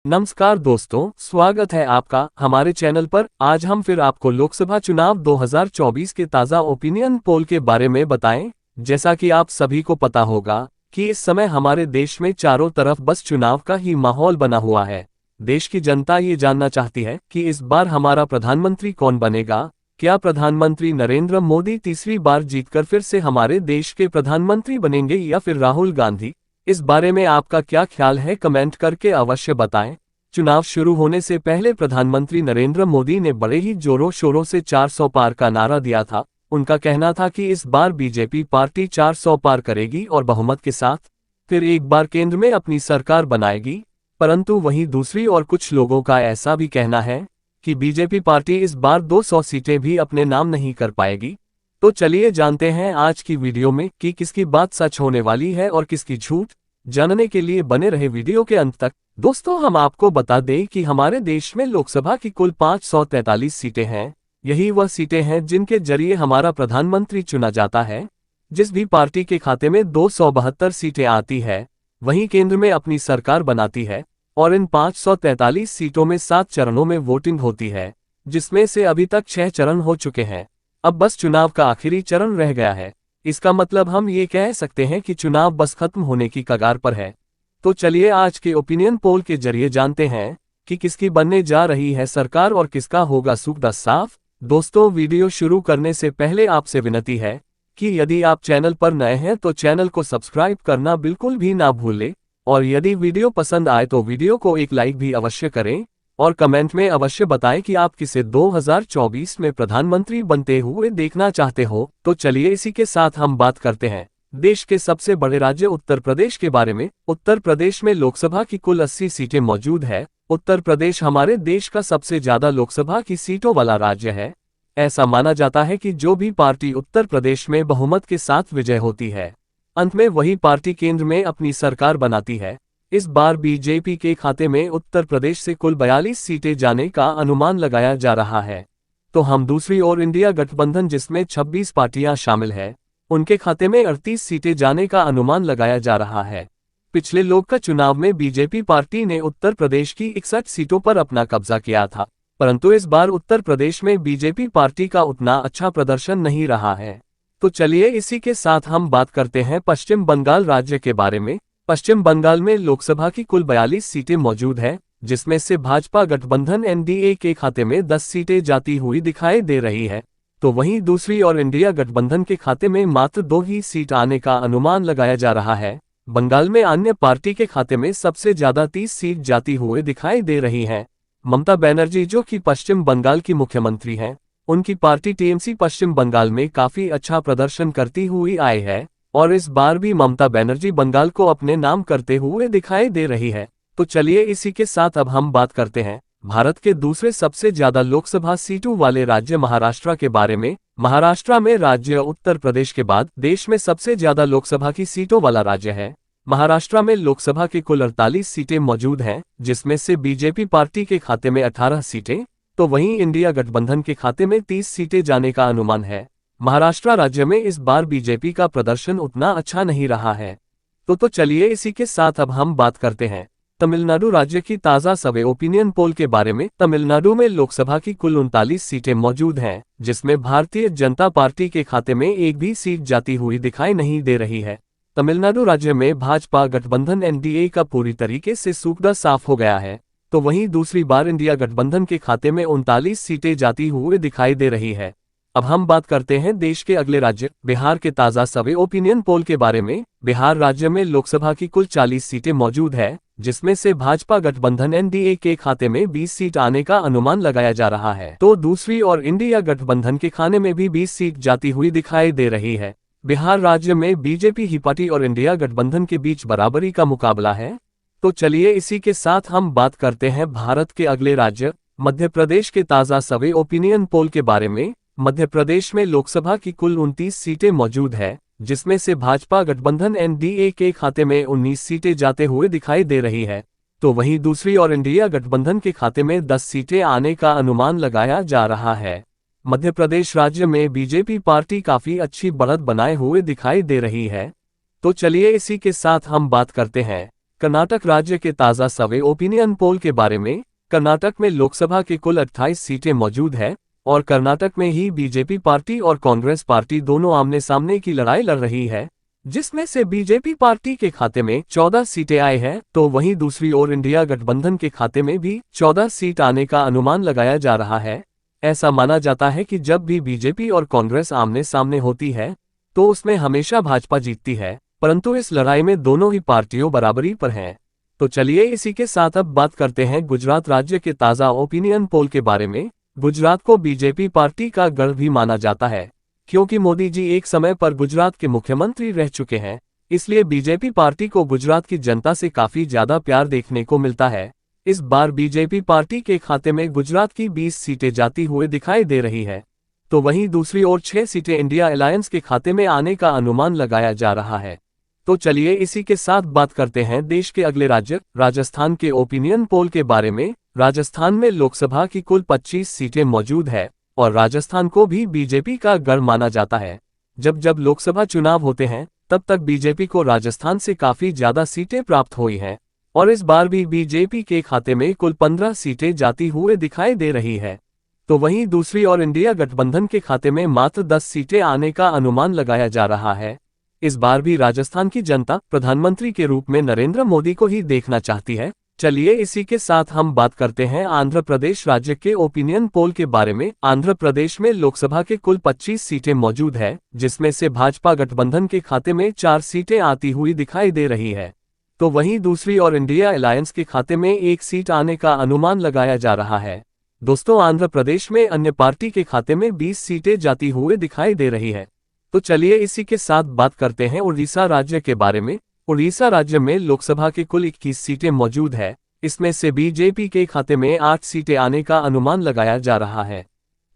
नमस्कार दोस्तों, स्वागत है आपका हमारे चैनल पर। आज हम फिर आपको लोकसभा चुनाव 2024 के ताज़ा ओपिनियन पोल के बारे में बताएं। जैसा कि आप सभी को पता होगा कि इस समय हमारे देश में चारों तरफ बस चुनाव का ही माहौल बना हुआ है। देश की जनता ये जानना चाहती है कि इस बार हमारा प्रधानमंत्री कौन बनेगा। क्या प्रधानमंत्री नरेंद्र मोदी तीसरी बार जीतकर फिर से हमारे देश के प्रधानमंत्री बनेंगे या फिर राहुल गांधी? इस बारे में आपका क्या ख्याल है, कमेंट करके अवश्य बताएं। चुनाव शुरू होने से पहले प्रधानमंत्री नरेंद्र मोदी ने बड़े ही जोरों शोरों से 400 पार का नारा दिया था। उनका कहना था कि इस बार बीजेपी पार्टी 400 पार करेगी और बहुमत के साथ फिर एक बार केंद्र में अपनी सरकार बनाएगी। परंतु वहीं दूसरी ओर कुछ लोगों का ऐसा भी कहना है कि बीजेपी पार्टी इस बार 200 सीटें भी अपने नाम नहीं कर पाएगी। तो चलिए जानते हैं आज की वीडियो में कि किसकी बात सच होने वाली है और किसकी झूठ। जानने के लिए बने रहे वीडियो के अंत तक। दोस्तों, हम आपको बता दें कि हमारे देश में लोकसभा की कुल 543 सीटें हैं। यही वह सीटें हैं जिनके जरिए हमारा प्रधानमंत्री चुना जाता है। जिस भी पार्टी के खाते में 272 सीटें आती है वही केंद्र में अपनी सरकार बनाती है और इन 543 सीटों में 7 चरणों में वोटिंग होती है, जिसमें से अभी तक 6 चरण हो चुके हैं। अब बस चुनाव का आखिरी चरण रह गया है। इसका मतलब हम ये कह सकते हैं कि चुनाव बस खत्म होने की कगार पर है। तो चलिए आज के ओपिनियन पोल के जरिए जानते हैं कि किसकी बनने जा रही है सरकार और किसका होगा सूखा साफ। दोस्तों, वीडियो शुरू करने से पहले आपसे विनती है कि यदि आप चैनल पर नए हैं तो चैनल को सब्सक्राइब करना बिल्कुल भी ना भूलें और यदि वीडियो पसंद आए तो वीडियो को एक लाइक भी अवश्य करें और कमेंट में अवश्य बताएं कि आप किसे 2024 में प्रधानमंत्री बनते हुए देखना चाहते हो। तो चलिए इसी के साथ हम बात करते हैं देश के सबसे बड़े राज्य उत्तर प्रदेश के बारे में। उत्तर प्रदेश में लोकसभा की कुल 80 सीटें मौजूद है। उत्तर प्रदेश हमारे देश का सबसे ज्यादा लोकसभा की सीटों वाला राज्य है। ऐसा माना जाता है कि जो भी पार्टी उत्तर प्रदेश में बहुमत के साथ विजय होती है, अंत में वही पार्टी केंद्र में अपनी सरकार बनाती है। इस बार बीजेपी के खाते में उत्तर प्रदेश से कुल 42 सीटें जाने का अनुमान लगाया जा रहा है। तो हम दूसरी ओर इंडिया गठबंधन जिसमें 26 पार्टियां शामिल है, उनके खाते में 38 सीटें जाने का अनुमान लगाया जा रहा है। पिछले लोकसभा चुनाव में बीजेपी पार्टी ने उत्तर प्रदेश की 61 सीटों पर अपना कब्जा किया था, परंतु इस बार उत्तर प्रदेश में बीजेपी पार्टी का उतना अच्छा प्रदर्शन नहीं रहा है। तो चलिए इसी के साथ हम बात करते हैं पश्चिम बंगाल राज्य के बारे में। पश्चिम बंगाल में लोकसभा की कुल 42 सीटें मौजूद है, जिसमें से भाजपा गठबंधन एनडीए के खाते में 10 सीटें जाती हुई दिखाई दे रही है। तो वहीं दूसरी ओर इंडिया गठबंधन के खाते में मात्र 2 ही सीट आने का अनुमान लगाया जा रहा है। बंगाल में अन्य पार्टी के खाते में सबसे ज्यादा 30 सीट जाती हुई दिखाई दे रही है। ममता बनर्जी जो कि पश्चिम बंगाल की मुख्यमंत्री हैं, उनकी पार्टी टीएमसी पश्चिम बंगाल में काफी अच्छा प्रदर्शन करती हुई आई है और इस बार भी ममता बनर्जी बंगाल को अपने नाम करते हुए दिखाई दे रही है। तो चलिए इसी के साथ अब हम बात करते हैं भारत के दूसरे सबसे ज्यादा लोकसभा सीटों वाले राज्य महाराष्ट्र के बारे में। महाराष्ट्र में राज्य उत्तर प्रदेश के बाद देश में सबसे ज्यादा लोकसभा की सीटों वाला राज्य है। महाराष्ट्र में लोकसभा की कुल 48 सीटें मौजूद हैं, जिसमें से बीजेपी पार्टी के खाते में 18 सीटें, तो वहीं इंडिया गठबंधन के खाते में 30 सीटें जाने का अनुमान है। महाराष्ट्र राज्य में इस बार बीजेपी का प्रदर्शन उतना अच्छा नहीं रहा है। तो चलिए इसी के साथ अब हम बात करते हैं तमिलनाडु राज्य की ताज़ा सर्वे ओपिनियन पोल के बारे में। तमिलनाडु में लोकसभा की कुल 39 सीटें मौजूद हैं, जिसमें भारतीय जनता पार्टी के खाते में एक भी सीट जाती हुई दिखाई नहीं दे रही है। तमिलनाडु राज्य में भाजपा गठबंधन एनडीए का पूरी तरीके से सूखा साफ हो गया है। तो वहीं दूसरी बार इंडिया गठबंधन के खाते में 39 सीटें जाती हुई दिखाई दे रही है। अब हम बात करते हैं देश के अगले राज्य बिहार के ताज़ा सर्वे ओपिनियन पोल के बारे में। बिहार राज्य में लोकसभा की कुल 40 सीटें मौजूद है, जिसमें से भाजपा गठबंधन एनडीए के खाते में 20 सीट आने का अनुमान लगाया जा रहा है। तो दूसरी ओर इंडिया गठबंधन के खाने में भी 20 सीट जाती हुई दिखाई दे रही है। बिहार राज्य में बीजेपी ही पार्टी और इंडिया गठबंधन के बीच बराबरी का मुकाबला है। तो चलिए इसी के साथ हम बात करते हैं भारत के अगले राज्य मध्य प्रदेश के ताज़ा सर्वे ओपिनियन पोल के बारे में। मध्य प्रदेश में लोकसभा की कुल 29 सीटें मौजूद है, जिसमें से भाजपा गठबंधन एनडीए के खाते में 19 सीटें जाते हुए दिखाई दे रही है। तो वहीं दूसरी ओर इंडिया गठबंधन के खाते में 10 सीटें आने का अनुमान लगाया जा रहा है। मध्य प्रदेश राज्य में बीजेपी पार्टी काफी अच्छी बढ़त बनाए हुए दिखाई दे रही है। तो चलिए इसी के साथ हम बात करते हैं कर्नाटक राज्य के ताज़ा सर्वे ओपिनियन पोल के बारे में। कर्नाटक में लोकसभा के कुल 28 सीटें मौजूद है और कर्नाटक में ही बीजेपी पार्टी और कांग्रेस पार्टी दोनों आमने सामने की लड़ाई लड़ रही है, जिसमें से बीजेपी पार्टी के खाते में 14 सीटें आई हैं, तो वहीं दूसरी ओर इंडिया गठबंधन के खाते में भी 14 सीट आने का अनुमान लगाया जा रहा है। ऐसा माना जाता है कि जब भी बीजेपी और कांग्रेस आमने सामने होती है तो उसमें हमेशा भाजपा जीतती है, परंतु इस लड़ाई में दोनों ही पार्टियों बराबरी पर हैं। तो चलिए इसी के साथ अब बात करते हैं गुजरात राज्य के ताज़ा ओपिनियन पोल के बारे में। गुजरात को बीजेपी पार्टी का गढ़ भी माना जाता है, क्योंकि मोदी जी एक समय पर गुजरात के मुख्यमंत्री रह चुके हैं, इसलिए बीजेपी पार्टी को गुजरात की जनता से काफी ज्यादा प्यार देखने को मिलता है। इस बार बीजेपी पार्टी के खाते में गुजरात की 20 सीटें जाती हुए दिखाई दे रही है, तो वहीं दूसरी ओर 6 सीटें इंडिया अलायंस के खाते में आने का अनुमान लगाया जा रहा है। तो चलिए इसी के साथ बात करते हैं देश के अगले राज्य राजस्थान के ओपिनियन पोल के बारे में। राजस्थान में लोकसभा की कुल 25 सीटें मौजूद है और राजस्थान को भी बीजेपी का गढ़ माना जाता है। जब जब लोकसभा चुनाव होते हैं तब तक बीजेपी को राजस्थान से काफी ज्यादा सीटें प्राप्त हुई हैं और इस बार भी बीजेपी के खाते में कुल 15 सीटें जाती हुए दिखाई दे रही है। तो वहीं दूसरी ओर इंडिया गठबंधन के खाते में मात्र 10 सीटें आने का अनुमान लगाया जा रहा है। इस बार भी राजस्थान की जनता प्रधानमंत्री के रूप में नरेंद्र मोदी को ही देखना चाहती है। चलिए इसी के साथ हम बात करते हैं आंध्र प्रदेश राज्य के ओपिनियन पोल के बारे में। आंध्र प्रदेश में लोकसभा के कुल 25 सीटें मौजूद है, जिसमें से भाजपा गठबंधन के खाते में 4 सीटें आती हुई दिखाई दे रही है, तो वहीं दूसरी ओर इंडिया अलायंस के खाते में 1 सीट आने का अनुमान लगाया जा रहा है। दोस्तों, आंध्र प्रदेश में अन्य पार्टी के खाते में 20 सीटें जाती हुए दिखाई दे रही है। तो चलिए इसी के साथ बात करते हैं उड़ीसा राज्य के बारे में। उड़ीसा राज्य में लोकसभा के कुल 21 सीटें मौजूद है, इसमें से बीजेपी के खाते में 8 सीटें आने का अनुमान लगाया जा रहा है,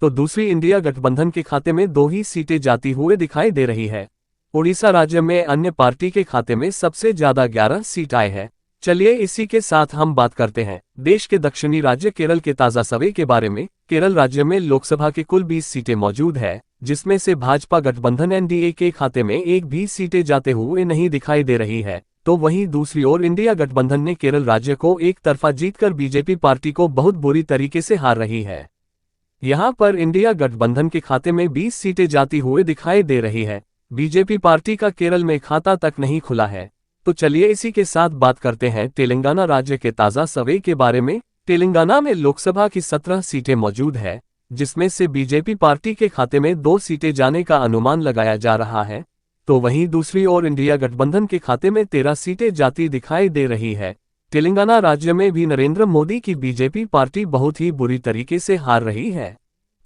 तो दूसरी इंडिया गठबंधन के खाते में 2 ही सीटें जाती हुए दिखाई दे रही है। उड़ीसा राज्य में अन्य पार्टी के खाते में सबसे ज्यादा 11 सीट आए हैं। चलिए इसी के साथ हम बात करते हैं देश के दक्षिणी राज्य केरल के ताजा सर्वे के बारे में। केरल राज्य में लोकसभा के कुल 20 सीटें मौजूद है, जिसमें से भाजपा गठबंधन एनडीए के खाते में 1 भी सीटें जाते हुए नहीं दिखाई दे रही है, तो वहीं दूसरी ओर इंडिया गठबंधन ने केरल राज्य को एक तरफा जीतकर बीजेपी पार्टी को बहुत बुरी तरीके से हार रही है। यहां पर इंडिया गठबंधन के खाते में 20 सीटें जाती हुए दिखाई दे रही है। बीजेपी पार्टी का केरल में खाता तक नहीं खुला है। तो चलिए इसी के साथ बात करते हैं तेलंगाना राज्य के ताजा सर्वे के बारे में। तेलंगाना में लोकसभा की 17 सीटें मौजूद है, जिसमें से बीजेपी पार्टी के खाते में 2 सीटें जाने का अनुमान लगाया जा रहा है, तो वहीं दूसरी ओर इंडिया गठबंधन के खाते में 13 सीटें जाती दिखाई दे रही है। तेलंगाना राज्य में भी नरेंद्र मोदी की बीजेपी पार्टी बहुत ही बुरी तरीके से हार रही है।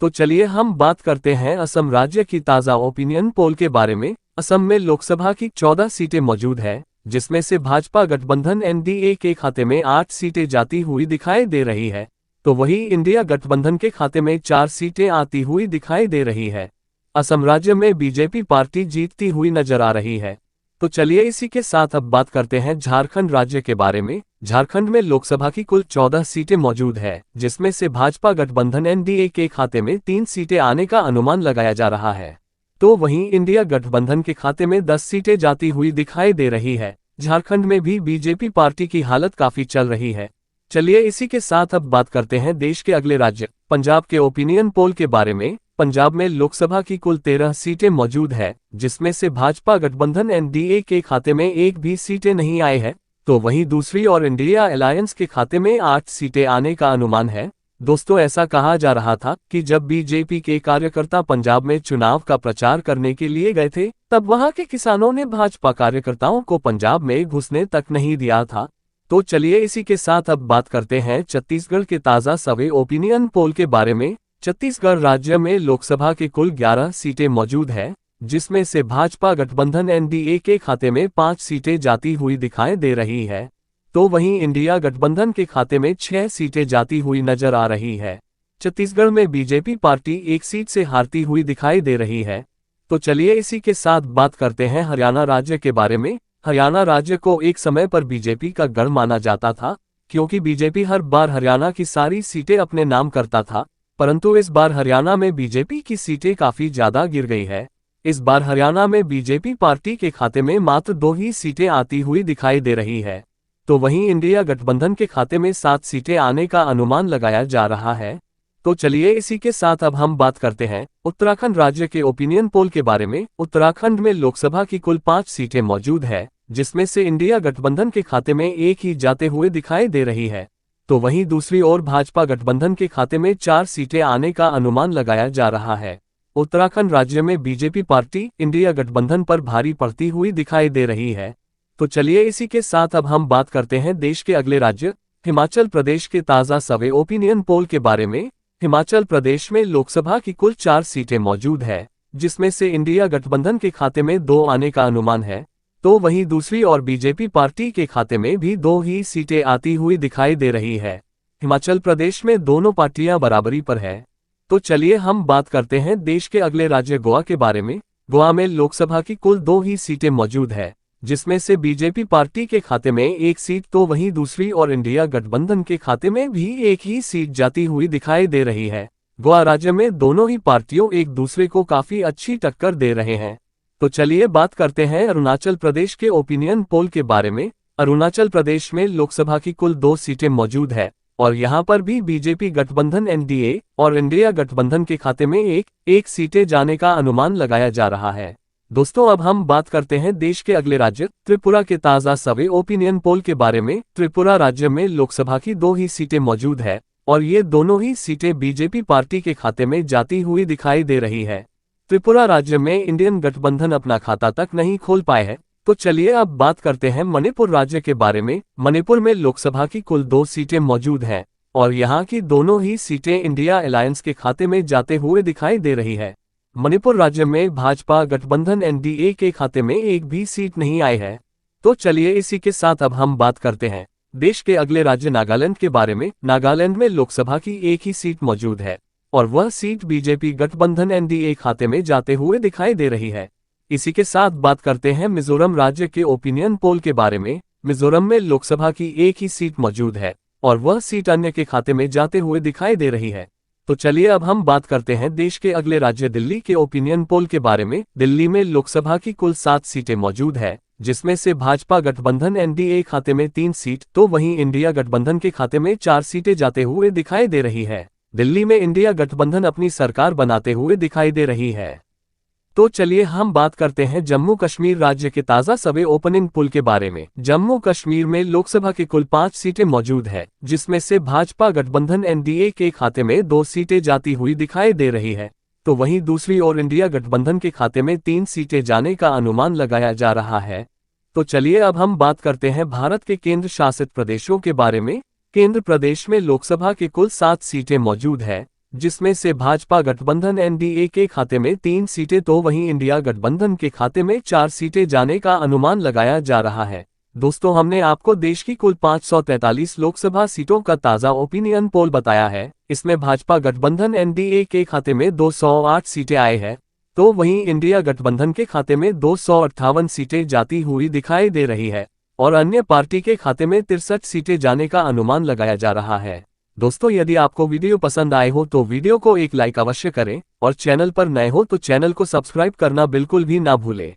तो चलिए हम बात करते हैं असम राज्य की ताज़ा ओपिनियन पोल के बारे में। असम में लोकसभा की 14 सीटें मौजूद है, जिसमें से भाजपा गठबंधन एनडीए के खाते में 8 सीटें जाती हुई दिखाई दे रही है, तो वहीं इंडिया गठबंधन के खाते में 4 सीटें आती हुई दिखाई दे रही है। असम राज्य में बीजेपी पार्टी जीतती हुई नजर आ रही है। तो चलिए इसी के साथ अब बात करते हैं झारखंड राज्य के बारे में। झारखंड में लोकसभा की कुल 14 सीटें मौजूद है, जिसमें से भाजपा गठबंधन एनडीए के खाते में 3 सीटें आने का अनुमान लगाया जा रहा है, तो वहीं इंडिया गठबंधन के खाते में 10 सीटें जाती हुई दिखाई दे रही है। झारखंड में भी बीजेपी पार्टी की हालत काफी चल रही है। चलिए इसी के साथ अब बात करते हैं देश के अगले राज्य पंजाब के ओपिनियन पोल के बारे में। पंजाब में लोकसभा की कुल 13 सीटें मौजूद है, जिसमें से भाजपा गठबंधन एनडीए के खाते में 1 भी सीटें नहीं आई है, तो वहीं दूसरी ओर इंडिया अलायंस के खाते में 8 सीटें आने का अनुमान है। दोस्तों, ऐसा कहा जा रहा था कि जब बीजेपी के कार्यकर्ता पंजाब में चुनाव का प्रचार करने के लिए गए थे, तब वहां के किसानों ने भाजपा कार्यकर्ताओं को पंजाब में घुसने तक नहीं दिया था। तो चलिए इसी के साथ अब बात करते हैं छत्तीसगढ़ के ताज़ा सर्वे ओपिनियन पोल के बारे में। छत्तीसगढ़ राज्य में लोकसभा के कुल 11 सीटें मौजूद है, जिसमें से भाजपा गठबंधन एनडीए के खाते में 5 सीटें जाती हुई दिखाई दे रही है, तो वहीं इंडिया गठबंधन के खाते में 6 सीटें जाती हुई नजर आ रही है। छत्तीसगढ़ में बीजेपी पार्टी 1 सीट से हारती हुई दिखाई दे रही है। तो चलिए इसी के साथ बात करते हैं हरियाणा राज्य के बारे में। हरियाणा राज्य को एक समय पर बीजेपी का गढ़ माना जाता था, क्योंकि बीजेपी हर बार हरियाणा की सारी सीटें अपने नाम करता था, परंतु इस बार हरियाणा में बीजेपी की सीटें काफी ज्यादा गिर गई है। इस बार हरियाणा में बीजेपी पार्टी के खाते में मात्र 2 ही सीटें आती हुई दिखाई दे रही है। तो वहीं इंडिया गठबंधन के खाते में 7 सीटें आने का अनुमान लगाया जा रहा है। तो चलिए इसी के साथ अब हम बात करते हैं उत्तराखंड राज्य के ओपिनियन पोल के बारे में। उत्तराखंड में लोकसभा की कुल 5 सीटें मौजूद है, जिसमें से इंडिया गठबंधन के खाते में एक ही जाते हुए दिखाई दे रही है। तो वहीं दूसरी ओर भाजपा गठबंधन के खाते में 4 सीटें आने का अनुमान लगाया जा रहा है। उत्तराखंड राज्य में बीजेपी पार्टी इंडिया गठबंधन पर भारी पड़ती हुई दिखाई दे रही है। तो चलिए इसी के साथ अब हम बात करते हैं देश के अगले राज्य हिमाचल प्रदेश के ताज़ा सर्वे ओपिनियन पोल के बारे में। हिमाचल प्रदेश में लोकसभा की कुल 4 सीटें मौजूद है, जिसमें से इंडिया गठबंधन के खाते में 2 आने का अनुमान है। तो वहीं दूसरी ओर बीजेपी पार्टी के खाते में भी 2 ही सीटें आती हुई दिखाई दे रही है। हिमाचल प्रदेश में दोनों पार्टियां बराबरी पर है। तो चलिए हम बात करते हैं देश के अगले राज्य गोवा के बारे में। गोवा में लोकसभा की कुल 2 ही सीटें मौजूद है, जिसमें से बीजेपी पार्टी के खाते में 1 सीट तो वहीं दूसरी और इंडिया गठबंधन के खाते में भी 1 ही सीट जाती हुई दिखाई दे रही है। गोवा राज्य में दोनों ही पार्टियों एक दूसरे को काफी अच्छी टक्कर दे रहे हैं। तो चलिए बात करते हैं अरुणाचल प्रदेश के ओपिनियन पोल के बारे में। अरुणाचल प्रदेश में लोकसभा की कुल 2 सीटें मौजूद है और यहां पर भी बीजेपी गठबंधन एनडीए और इंडिया गठबंधन के खाते में एक सीटें जाने का अनुमान लगाया जा रहा है। दोस्तों अब हम बात करते हैं देश के अगले राज्य त्रिपुरा के ताज़ा सर्वे ओपिनियन पोल के बारे में। त्रिपुरा राज्य में लोकसभा की 2 ही सीटें मौजूद है और ये दोनों ही सीटें बीजेपी पार्टी के खाते में जाती हुई दिखाई दे रही है। त्रिपुरा राज्य में इंडियन गठबंधन अपना खाता तक नहीं खोल पाए है। तो चलिए अब बात करते हैं मणिपुर राज्य के बारे में। मणिपुर में लोकसभा की कुल 2 सीटें मौजूद हैं और यहाँ की दोनों ही सीटें इंडिया अलायंस के खाते में जाते हुए दिखाई दे रही है। मणिपुर राज्य में भाजपा गठबंधन एनडीए के खाते में एक भी सीट नहीं आई है। तो चलिए इसी के साथ अब हम बात करते हैं देश के अगले राज्य नागालैंड के बारे में। नागालैंड में लोकसभा की 1 ही सीट मौजूद है और वह सीट बीजेपी गठबंधन एनडीए खाते में जाते हुए दिखाई दे रही है। इसी के साथ बात करते हैं मिजोरम राज्य के ओपिनियन पोल के बारे में। मिजोरम में लोकसभा की 1 ही सीट मौजूद है और वह सीट अन्य के खाते में जाते हुए दिखाई दे रही है। तो चलिए अब हम बात करते हैं देश के अगले राज्य दिल्ली के ओपिनियन पोल के बारे में। दिल्ली में लोकसभा की कुल 7 सीटें मौजूद है, जिसमें से भाजपा गठबंधन एनडीए खाते में 3 सीट तो वहीं इंडिया गठबंधन के खाते में 4 सीटें जाते हुए दिखाई दे रही है। दिल्ली में इंडिया गठबंधन अपनी सरकार बनाते हुए दिखाई दे रही है। तो चलिए हम बात करते हैं जम्मू कश्मीर राज्य के ताज़ा सर्वे ओपनिंग पोल के बारे में। जम्मू कश्मीर में लोकसभा की कुल 5 सीटें मौजूद है, जिसमें से भाजपा गठबंधन एनडीए के खाते में 2 सीटें जाती हुई दिखाई दे रही है। तो वहीं दूसरी ओर इंडिया गठबंधन के खाते में 3 सीटें जाने का अनुमान लगाया जा रहा है। तो चलिए अब हम बात करते हैं भारत के केंद्र शासित प्रदेशों के बारे में। केंद्र प्रदेश में लोकसभा की कुल 7 सीटें मौजूद है, जिसमें से भाजपा गठबंधन एनडीए के खाते में 3 सीटें तो वहीं इंडिया गठबंधन के खाते में 4 सीटें जाने का अनुमान लगाया जा रहा है। दोस्तों हमने आपको देश की कुल 543 लोकसभा सीटों का ताज़ा ओपिनियन पोल बताया है। इसमें भाजपा गठबंधन एनडीए के खाते में 208 सीटें आए हैं, तो वहीं इंडिया गठबंधन के खाते में 258 सीटें जाती हुई दिखाई दे रही है और अन्य पार्टी के खाते में 63 सीटें जाने का अनुमान लगाया जा रहा है। दोस्तों यदि आपको वीडियो पसंद आए हो तो वीडियो को एक लाइक अवश्य करें और चैनल पर नए हो तो चैनल को सब्सक्राइब करना बिल्कुल भी ना भूलें।